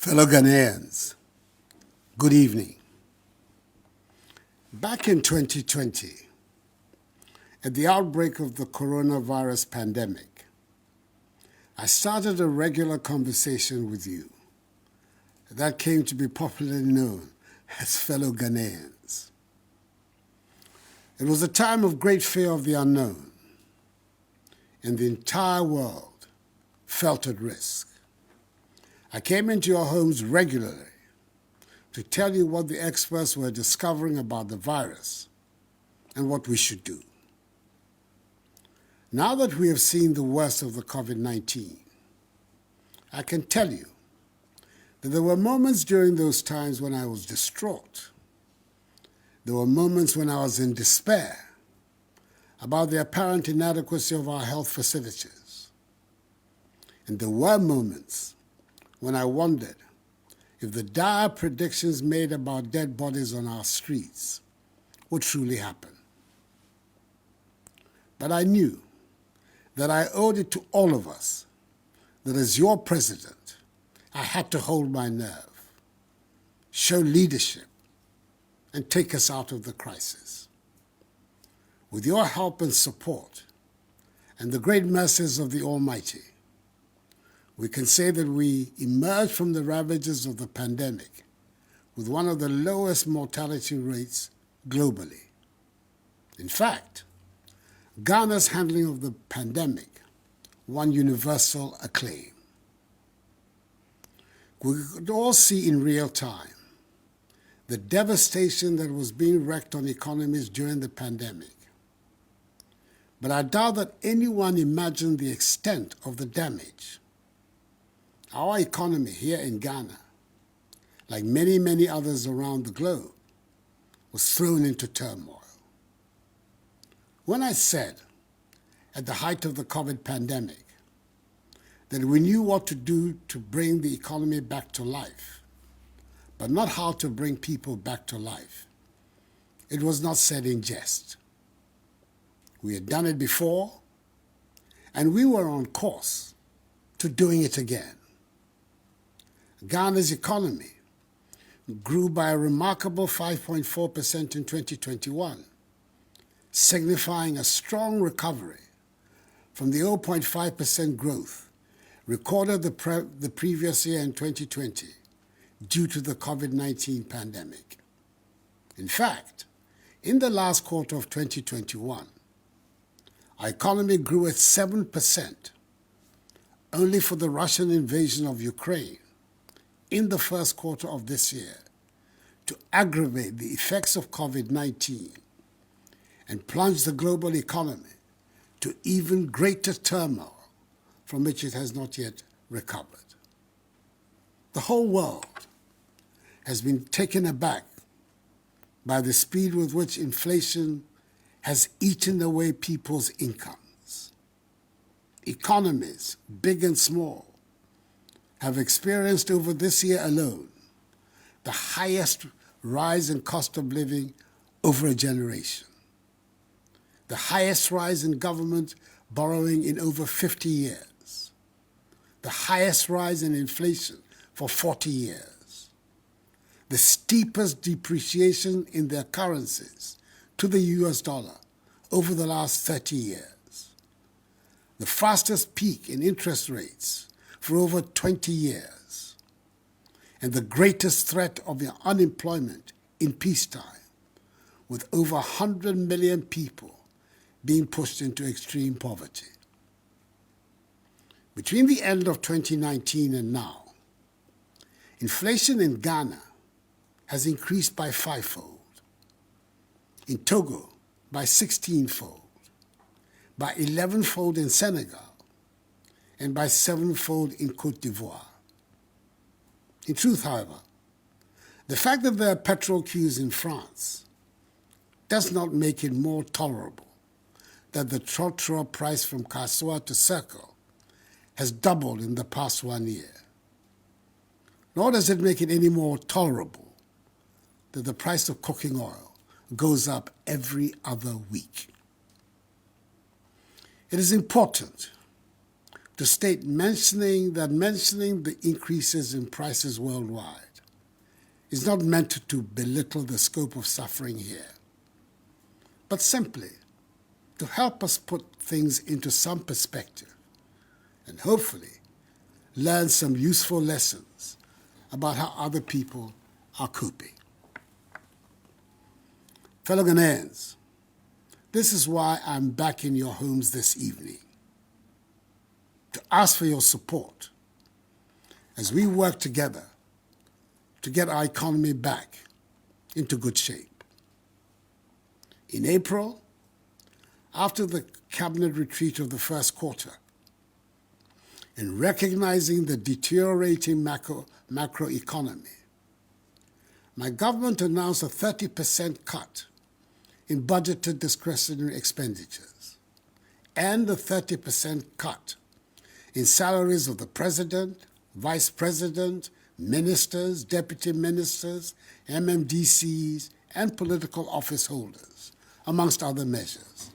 Fellow Ghanaians, good evening. Back in 2020, at the outbreak of the coronavirus pandemic, I started a regular conversation with you that came to be popularly known as fellow Ghanaians. It was a time of great fear of the unknown, and the entire world felt at risk. I came into your homes regularly to tell you what the experts were discovering about the virus and what we should do. Now that we have seen the worst of the COVID-19, I can tell you that there were moments during those times when I was distraught. There were moments when I was in despair about the apparent inadequacy of our health facilities. And there were moments when I wondered if the dire predictions made about dead bodies on our streets would truly happen. But I knew that I owed it to all of us that as your president, I had to hold my nerve, show leadership, and take us out of the crisis. With your help and support, and the great mercies of the Almighty, we can say that we emerged from the ravages of the pandemic with one of the lowest mortality rates globally. In fact, Ghana's handling of the pandemic won universal acclaim. We could all see in real time the devastation that was being wreaked on economies during the pandemic. But I doubt that anyone imagined the extent of the damage. Our economy here in Ghana, like many, many others around the globe, was thrown into turmoil. When I said, at the height of the COVID pandemic, that we knew what to do to bring the economy back to life, but not how to bring people back to life, it was not said in jest. We had done it before, and we were on course to doing it again. Ghana's economy grew by a remarkable 5.4% in 2021, signifying a strong recovery from the 0.5% growth recorded the previous year in 2020 due to the COVID-19 pandemic. In fact, in the last quarter of 2021, our economy grew at 7%, only for the Russian invasion of Ukraine in the first quarter of this year to aggravate the effects of COVID-19 and plunge the global economy to even greater turmoil from which it has not yet recovered. The whole world has been taken aback by the speed with which inflation has eaten away people's incomes. Economies, big and small, have experienced over this year alone the highest rise in cost of living over a generation, the highest rise in government borrowing in over 50 years, the highest rise in inflation for 40 years, the steepest depreciation in their currencies to the US dollar over the last 30 years, the fastest peak in interest rates for over 20 years, and the greatest threat of unemployment in peacetime, with over 100 million people being pushed into extreme poverty. Between the end of 2019 and now, inflation in Ghana has increased by 5-fold, in Togo by 16-fold, by 11-fold in Senegal, and by 7-fold in Côte d'Ivoire. In truth, however, the fact that there are petrol queues in France does not make it more tolerable that the trottoir price from Kassoa to Circle has doubled in the past 1 year. Nor does it make it any more tolerable that the price of cooking oil goes up every other week. It is important to state mentioning the increases in prices worldwide is not meant to belittle the scope of suffering here, but simply to help us put things into some perspective and hopefully learn some useful lessons about how other people are coping. Fellow Ghanaians, this is why I'm back in your homes this evening, to ask for your support as we work together to get our economy back into good shape. In April, after the cabinet retreat of the first quarter, in recognizing the deteriorating macroeconomy, my government announced a 30% cut in budgeted discretionary expenditures and a 30% cut in salaries of the president, vice president, ministers, deputy ministers, MMDCs, and political office holders, amongst other measures.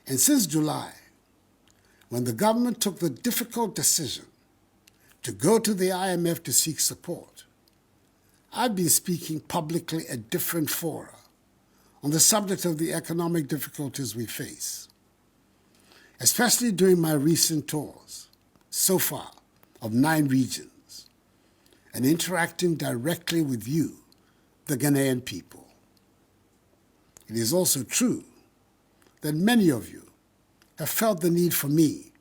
And since July, when the government took the difficult decision to go to the IMF to seek support, I've been speaking publicly at different fora on the subject of the economic difficulties we face, especially during my recent tours, so far, of 9 regions, and interacting directly with you, the Ghanaian people. It is also true that many of you have felt the need for me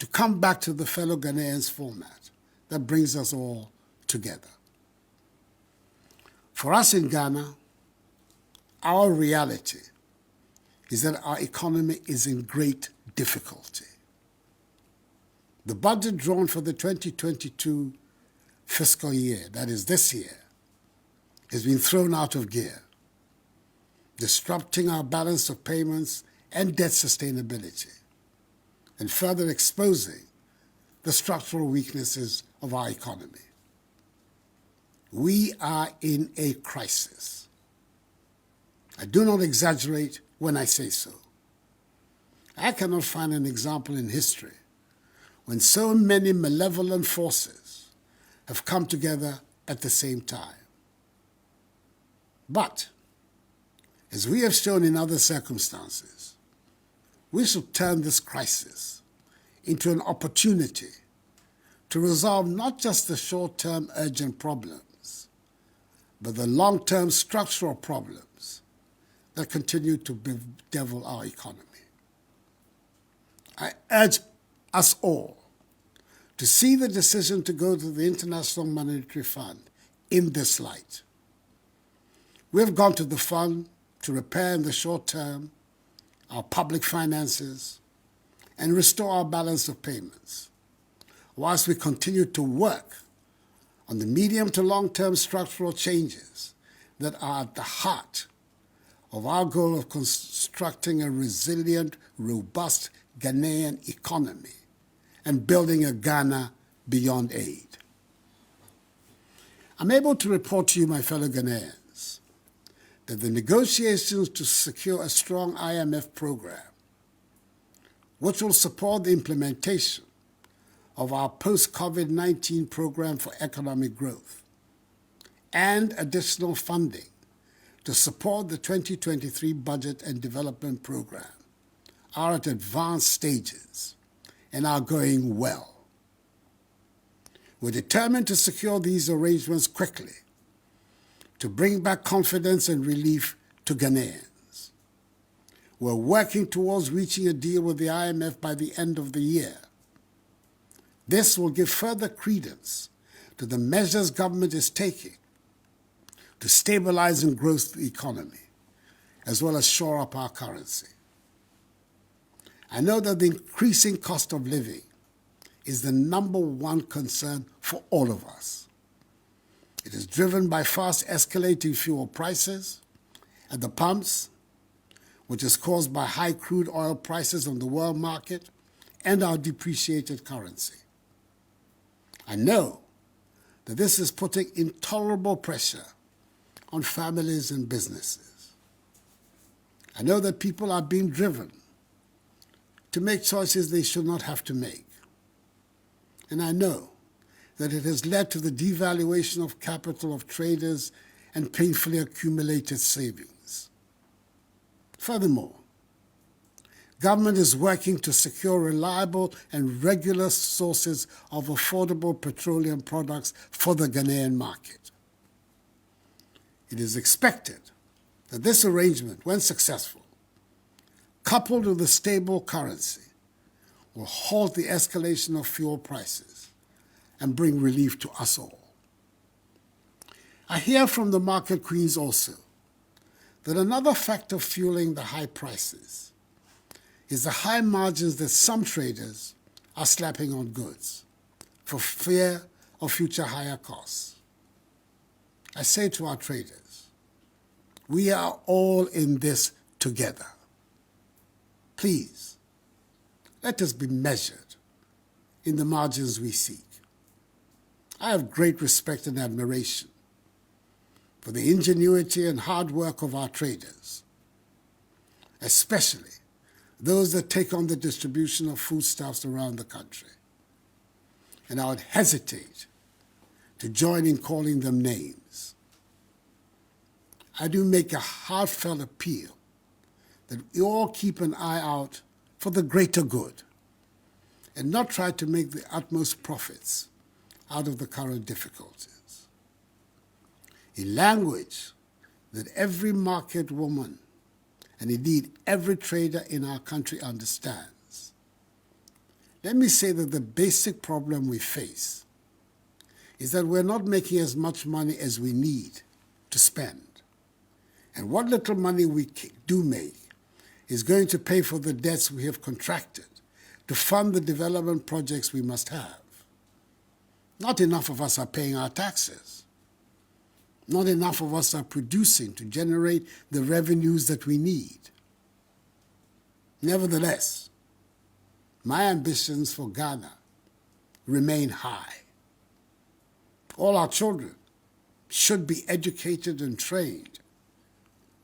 to come back to the fellow Ghanaians format that brings us all together. For us in Ghana, our reality is that our economy is in great difficulty. The budget drawn for the 2022 fiscal year, that is this year, has been thrown out of gear, disrupting our balance of payments and debt sustainability, and further exposing the structural weaknesses of our economy. We are in a crisis. I do not exaggerate when I say so. I cannot find an example in history when so many malevolent forces have come together at the same time. But, as we have shown in other circumstances, we should turn this crisis into an opportunity to resolve not just the short-term urgent problems, but the long-term structural problems that continue to bedevil our economy. I urge us all to see the decision to go to the International Monetary Fund in this light. We have gone to the fund to repair in the short term our public finances and restore our balance of payments, whilst we continue to work on the medium to long-term structural changes that are at the heart of our goal of constructing a resilient, robust Ghanaian economy and building a Ghana beyond aid. I'm able to report to you, my fellow Ghanaians, that the negotiations to secure a strong IMF program, which will support the implementation of our post-COVID-19 program for economic growth, and additional funding to support the 2023 Budget and Development Program, are at advanced stages and are going well. We're determined to secure these arrangements quickly to bring back confidence and relief to Ghanaians. We're working towards reaching a deal with the IMF by the end of the year. This will give further credence to the measures government is taking to stabilize and grow the economy, as well as shore up our currency. I know that the increasing cost of living is the number one concern for all of us. It is driven by fast escalating fuel prices at the pumps, which is caused by high crude oil prices on the world market and our depreciated currency. I know that this is putting intolerable pressure on families and businesses. I know that people are being driven to make choices they should not have to make. And I know that it has led to the devaluation of capital of traders and painfully accumulated savings. Furthermore, government is working to secure reliable and regular sources of affordable petroleum products for the Ghanaian market. It is expected that this arrangement, when successful, coupled with a stable currency, will halt the escalation of fuel prices and bring relief to us all. I hear from the market queens also that another factor fueling the high prices is the high margins that some traders are slapping on goods for fear of future higher costs. I say to our traders, we are all in this together. Please, let us be measured in the margins we seek. I have great respect and admiration for the ingenuity and hard work of our traders, especially those that take on the distribution of foodstuffs around the country. And I would hesitate to join in calling them names. I do make a heartfelt appeal that we all keep an eye out for the greater good and not try to make the utmost profits out of the current difficulties. In language that every market woman and indeed every trader in our country understands, let me say that the basic problem we face is that we're not making as much money as we need to spend. And what little money we do make is going to pay for the debts we have contracted to fund the development projects we must have. Not enough of us are paying our taxes. Not enough of us are producing to generate the revenues that we need. Nevertheless, my ambitions for Ghana remain high. All our children should be educated and trained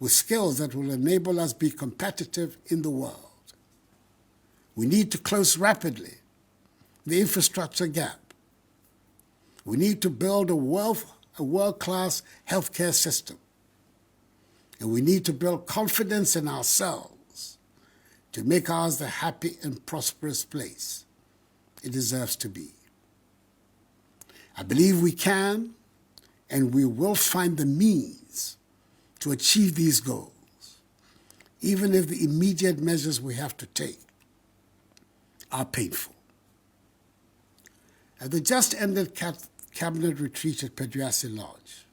with skills that will enable us be competitive in the world. We need to close rapidly the infrastructure gap. We need to build a world-class healthcare system. And we need to build confidence in ourselves to make ours the happy and prosperous place it deserves to be. I believe we can and we will find the means to achieve these goals, even if the immediate measures we have to take are painful. At the just-ended Cabinet retreat at Peduasi Lodge,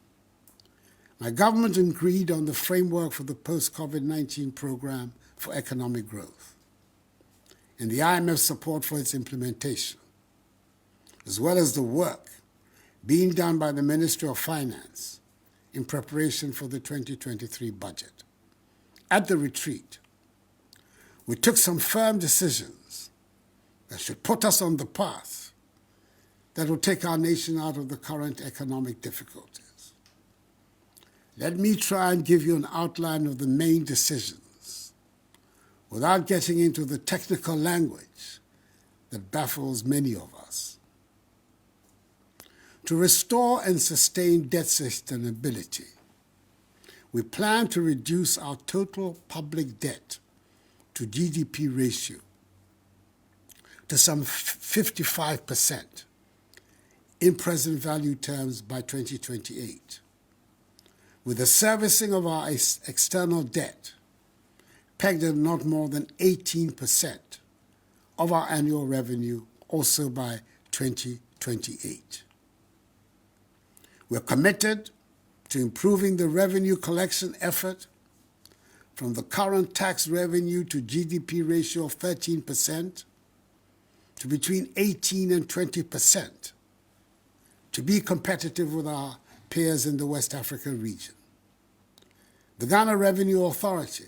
my government agreed on the framework for the post-COVID-19 program for economic growth and the IMF's support for its implementation, as well as the work being done by the Ministry of Finance in preparation for the 2023 budget. At the retreat, we took some firm decisions that should put us on the path that will take our nation out of the current economic difficulties. Let me try and give you an outline of the main decisions without getting into the technical language that baffles many of us. To restore and sustain debt sustainability, we plan to reduce our total public debt to GDP ratio to some 55% in present value terms by 2028, with the servicing of our external debt pegged at not more than 18% of our annual revenue also by 2028. We're committed to improving the revenue collection effort from the current tax revenue to GDP ratio of 13% to between 18 and 20% to be competitive with our peers in the West Africa region. The Ghana Revenue Authority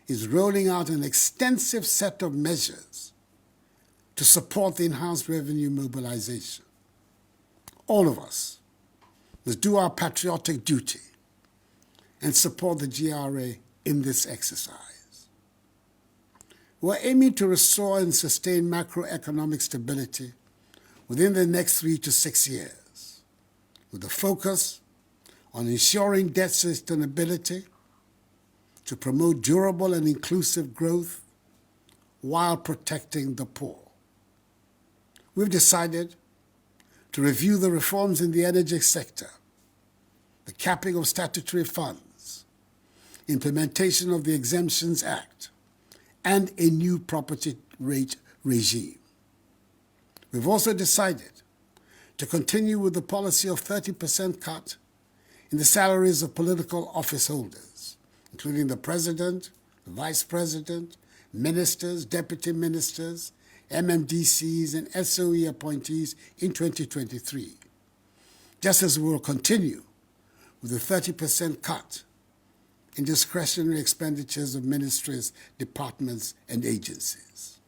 is rolling out an extensive set of measures to support the enhanced revenue mobilization. All of us must do our patriotic duty and support the GRA in this exercise. We're aiming to restore and sustain macroeconomic stability within the next 3 to 6 years, with a focus on ensuring debt sustainability to promote durable and inclusive growth while protecting the poor. We've decided to review the reforms in the energy sector, the capping of statutory funds, implementation of the Exemptions Act, and a new property rate regime. We've also decided to continue with the policy of 30% cut in the salaries of political office holders, including the President, the Vice President, ministers, deputy ministers, MMDCs, and SOE appointees in 2023, just as we will continue with the 30% cut in discretionary expenditures of ministries, departments, and agencies.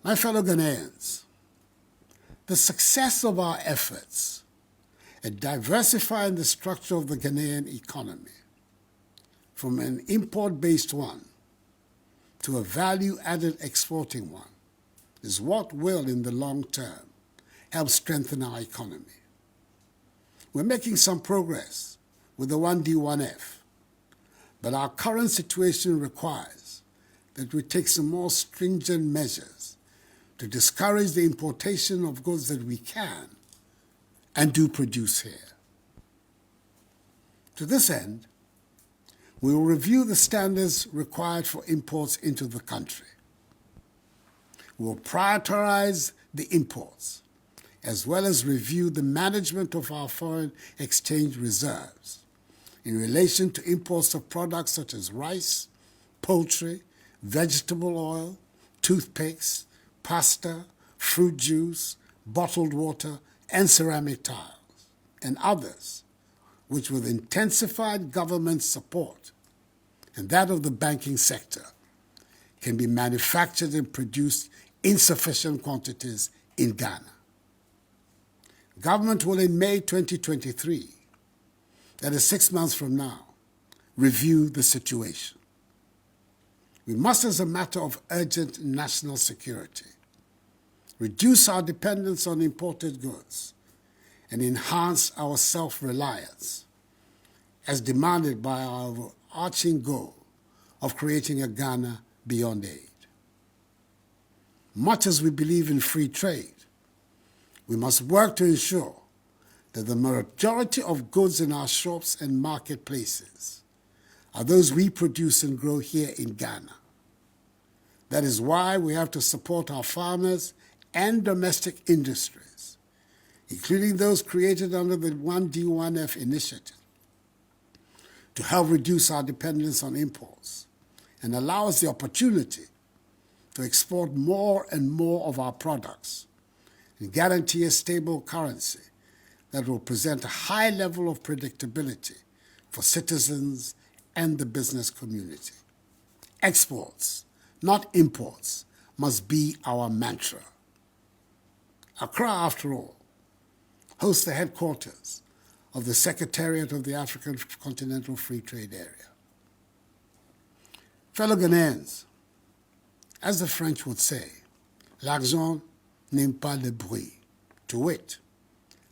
My fellow Ghanaians, the success of our efforts at diversifying the structure of the Ghanaian economy from an import-based one to a value-added exporting one is what will, in the long term, help strengthen our economy. We're making some progress with the 1D1F, but our current situation requires that we take some more stringent measures to discourage the importation of goods that we can and do produce here. To this end, we will review the standards required for imports into the country. We will prioritize the imports, as well as review the management of our foreign exchange reserves in relation to imports of products such as rice, poultry, vegetable oil, toothpicks, pasta, fruit juice, bottled water, and ceramic tiles, and others, which with intensified government support and that of the banking sector, can be manufactured and produced in sufficient quantities in Ghana. Government will in May 2023, that is 6 months from now, review the situation. We must, as a matter of urgent national security, reduce our dependence on imported goods and enhance our self-reliance, as demanded by our overarching goal of creating a Ghana beyond aid. Much as we believe in free trade, we must work to ensure that the majority of goods in our shops and marketplaces are those we produce and grow here in Ghana. That is why we have to support our farmers and domestic industries, including those created under the 1D1F initiative, to help reduce our dependence on imports and allow us the opportunity to export more and more of our products and guarantee a stable currency that will present a high level of predictability for citizens and the business community. Exports, not imports, must be our mantra. Accra, after all, hosts the headquarters of the Secretariat of the African Continental Free Trade Area. Fellow Ghanaians, as the French would say, l'argent n'aime pas le bruit. To wit,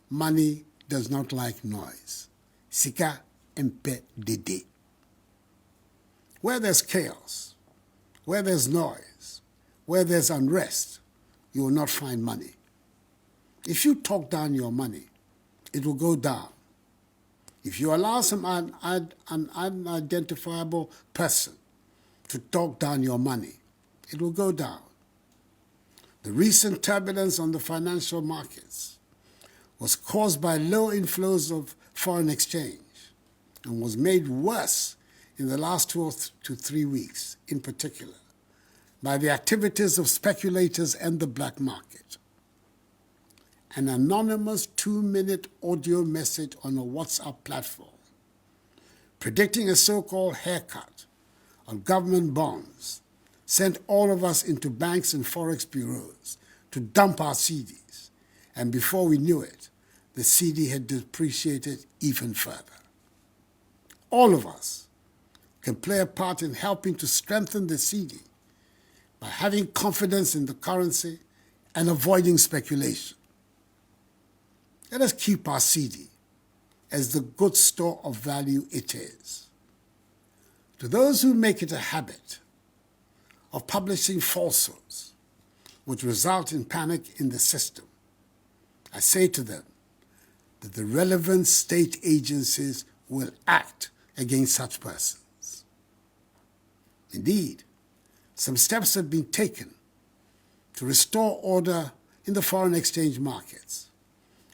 money does not like noise. Sika mpe dede. Where there's chaos, where there's noise, where there's unrest, you will not find money. If you talk down your money, it will go down. If you allow an unidentifiable person to talk down your money, it will go down. The recent turbulence on the financial markets was caused by low inflows of foreign exchange and was made worse in the last 2 to 3 weeks, in particular, by the activities of speculators and the black market. An anonymous 2-minute audio message on a WhatsApp platform predicting a so-called haircut on government bonds sent all of us into banks and forex bureaus to dump our CDs, and before we knew it, the CD had depreciated even further. All of us can play a part in helping to strengthen the cedi by having confidence in the currency and avoiding speculation. Let us keep our cedi as the good store of value it is. To those who make it a habit of publishing falsehoods, which result in panic in the system, I say to them that the relevant state agencies will act against such persons. Indeed, some steps have been taken to restore order in the foreign exchange markets,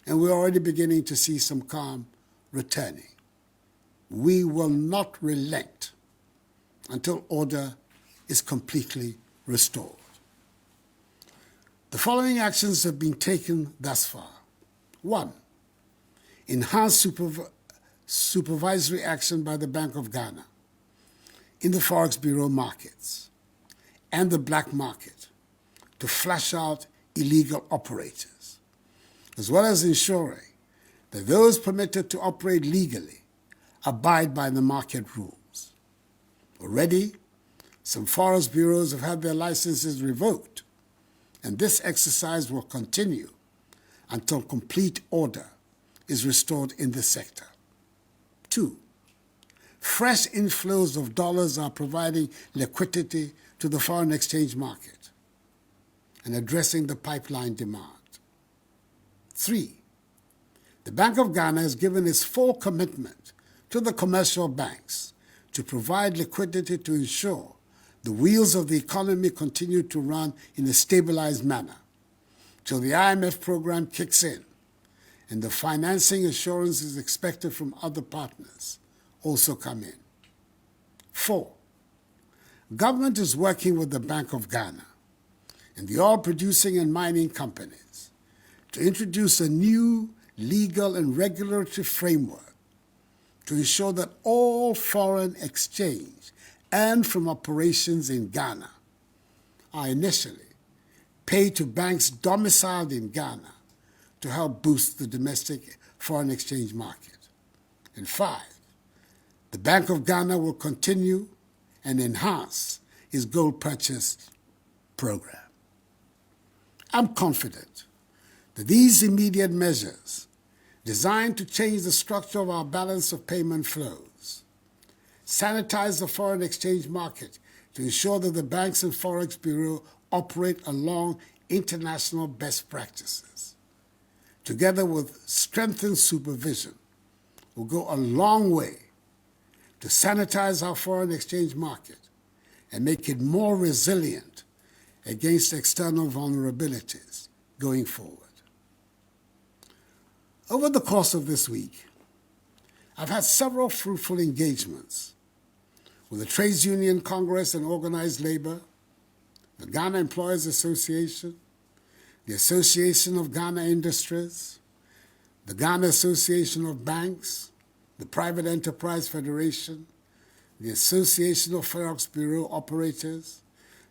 and we're already beginning to see some calm returning. We will not relent until order is completely restored. The following actions have been taken thus far. 1. Enhanced supervisory action by the Bank of Ghana in the Forex Bureau markets and the black market to flush out illegal operators, as well as ensuring that those permitted to operate legally abide by the market rules. Already, some Forex bureaus have had their licenses revoked, and this exercise will continue until complete order is restored in the sector. 2. Fresh inflows of dollars are providing liquidity to the foreign exchange market and addressing the pipeline demand. 3. The Bank of Ghana has given its full commitment to the commercial banks to provide liquidity to ensure the wheels of the economy continue to run in a stabilized manner till the IMF program kicks in and the financing assurances expected from other partners also come in. 4. Government is working with the Bank of Ghana and the oil producing and mining companies to introduce a new legal and regulatory framework to ensure that all foreign exchange and from operations in Ghana are initially paid to banks domiciled in Ghana to help boost the domestic foreign exchange market. And 5, the Bank of Ghana will continue and enhance its gold purchase program. I'm confident that these immediate measures, designed to change the structure of our balance of payment flows, sanitize the foreign exchange market to ensure that the banks and Forex Bureau operate along international best practices, together with strengthened supervision, will go a long way to sanitize our foreign exchange market and make it more resilient against external vulnerabilities going forward. Over the course of this week, I've had several fruitful engagements with the Trades Union Congress and Organized Labor, the Ghana Employers Association, the Association of Ghana Industries, the Ghana Association of Banks, the Private Enterprise Federation, the Association of Forex Bureau Operators,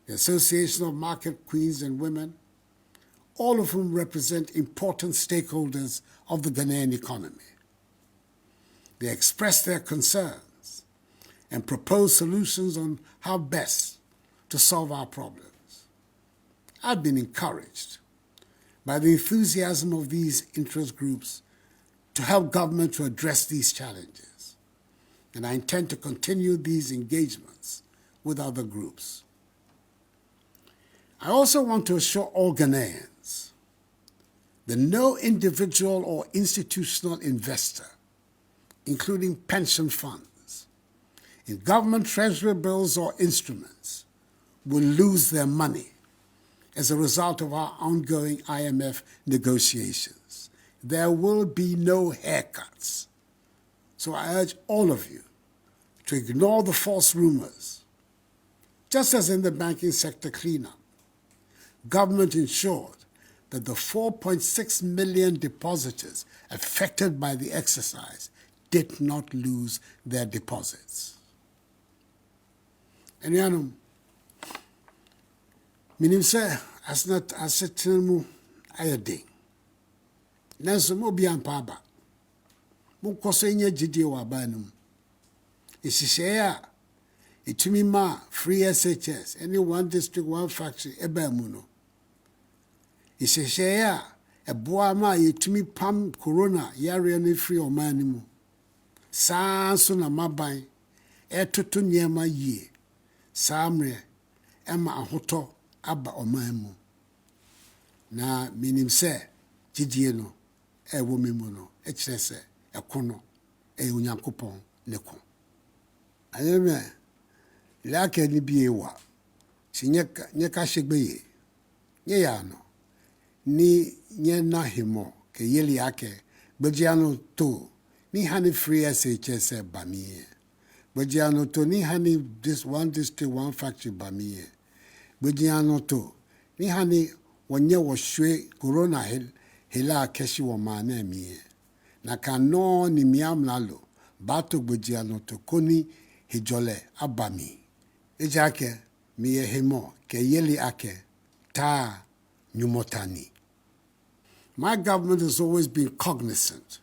the Association of Market Queens and Women, all of whom represent important stakeholders of the Ghanaian economy. They express their concerns and propose solutions on how best to solve our problems. I've been encouraged by the enthusiasm of these interest groups to help government to address these challenges, and I intend to continue these engagements with other groups. I also want to assure all Ghanaians that no individual or institutional investor, including pension funds, in government treasury bills or instruments, will lose their money as a result of our ongoing IMF negotiations. There will be no haircuts. So I urge all of you to ignore the false rumors. Just as in the banking sector cleanup, government ensured that the 4.6 million depositors affected by the exercise did not lose their deposits. And Yanum, minim sɛ asetena mu ayɛ den. Nanso mo bi ampa aba. Mo kɔ so nyɛ gyidie wɔ aban no mu. Nhyehyɛe a Itumi ma free SHS, any one district, one factory, ebemuno. Isheshea, a boa ma yitumi pam corona, yari any free or manimu. Sanso na mabai, etoto nyema ye, samre, ema ahoto, aba omamu. Na minim se, jidie no, womemu no, echrese, ekono, unyankopon neko. Ayeme, lake ni biyewa, si nyeka shegbeye, nye ya no, ni nye na himo, ke yeli ake, bejiano to, ni hani free SHS bamiye. Bejiano to, ni hani this one district, one factory bamiye. Bejiano to, ni hani wanye washwe corona hela keshi wa maane miye. Na kano ni miyam lalo, bato bejiano to, koni hijole abami. Ejake miye himo, ke yeli ake, ta nyumotani. My government has always been cognizant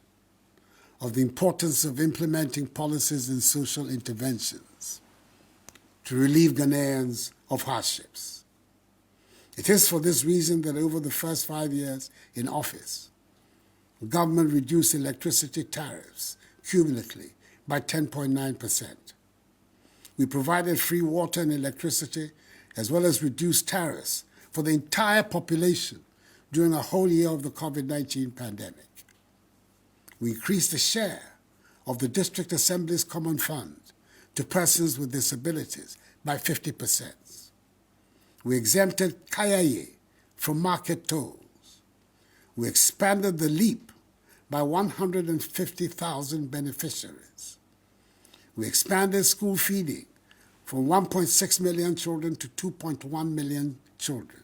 of the importance of implementing policies and social interventions to relieve Ghanaians of hardships. It is for this reason that over the first 5 years in office, the government reduced electricity tariffs cumulatively by 10.9%. We provided free water and electricity, as well as reduced tariffs for the entire population during a whole year of the COVID-19 pandemic. We increased the share of the District Assembly's Common Fund to persons with disabilities by 50%. We exempted Kayaye from market tolls. We expanded the LEAP by 150,000 beneficiaries. We expanded school feeding from 1.6 million children to 2.1 million children.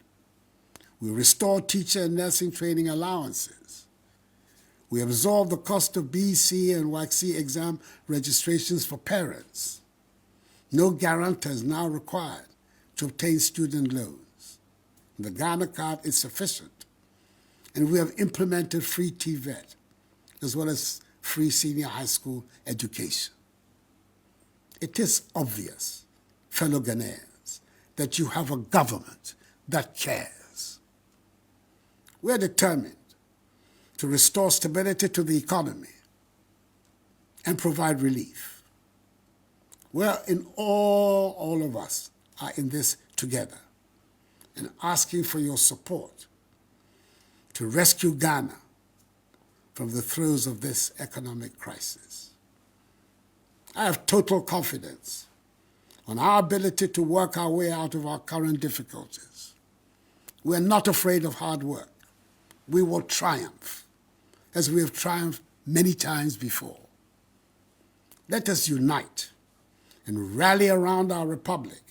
We restored teacher and nursing training allowances. We absorbed the cost of BC and WACC exam registrations for parents. No guarantor is now required to obtain student loans. The Ghana card is sufficient. And we have implemented free TVET, as well as free senior high school education. It is obvious, fellow Ghanaians, that you have a government that cares. We are determined to restore stability to the economy and provide relief. Well, all of us are in this together and asking for your support to rescue Ghana from the throes of this economic crisis. I have total confidence on our ability to work our way out of our current difficulties. We are not afraid of hard work. We will triumph, as we have triumphed many times before. Let us unite and rally around our republic,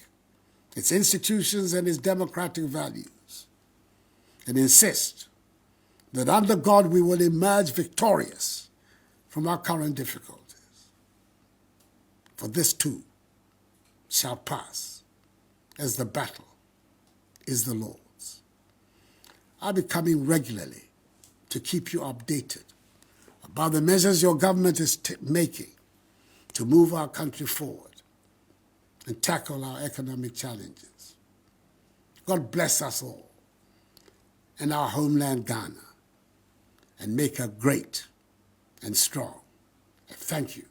its institutions and its democratic values, and insist that under God we will emerge victorious from our current difficulties. For this too shall pass, as the battle is the Lord's. I'll be coming regularly to keep you updated about the measures your government is making to move our country forward and tackle our economic challenges. God bless us all and our homeland Ghana, and make her great and strong. Thank you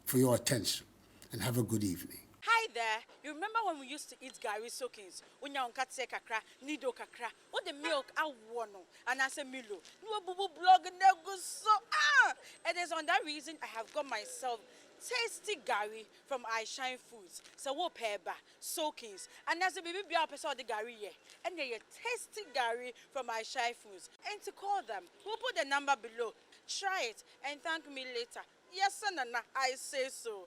for your attention, and have a good evening. Hi there. You remember when we used to eat Gary soakings? Unya unkatse kakra, nido kakra. What the milk I want, and I say Milo. No boo blog nego so It is on that reason I have got myself tasty Gary from I Shine Foods. So what peba, soakings, and as a baby be up the Gary ye. And they tasty Gary from I Shine Foods. And to call them, we'll put the number below. Try it and thank me later. Yes, Nana, I say so.